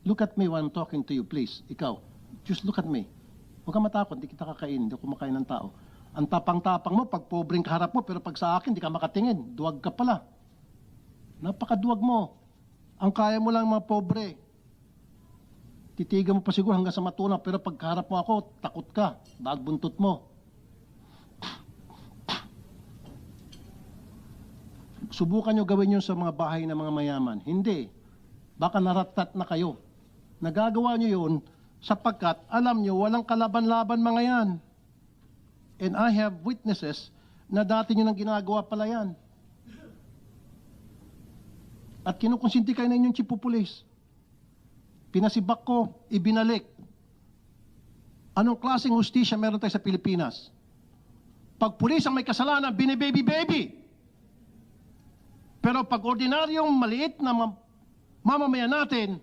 Look at me when I'm talking to you, please. Ikaw, just look at me. Huwag kang matakot, hindi kita kakain, hindi ako kumakain ng tao. Ang tapang-tapang mo, pag pobreng kaharap mo, pero pag sa akin, hindi ka makatingin. Duwag ka pala. Napakaduwag mo. Ang kaya mo lang mga pobre. Titigan mo pa siguro hanggang sa matunaw, pero pag kaharap mo ako, takot ka. Bagbuntot mo. Subukan nyo gawin yun sa mga bahay ng mga mayaman. Hindi. Baka naratat na kayo. Nagagawa nyo yun sapagkat alam nyo walang kalaban-laban mga yan. And I have witnesses na dati nyo nang ginagawa pala yan. At kinukonsinti kayo na inyong chief of police. Pinasibak ko, ibinalik. Anong klaseng hustisya meron tayo sa Pilipinas? Pag pulis ang may kasalanan, binibaby-baby. Pero pag ordinaryong maliit na mamamayan natin,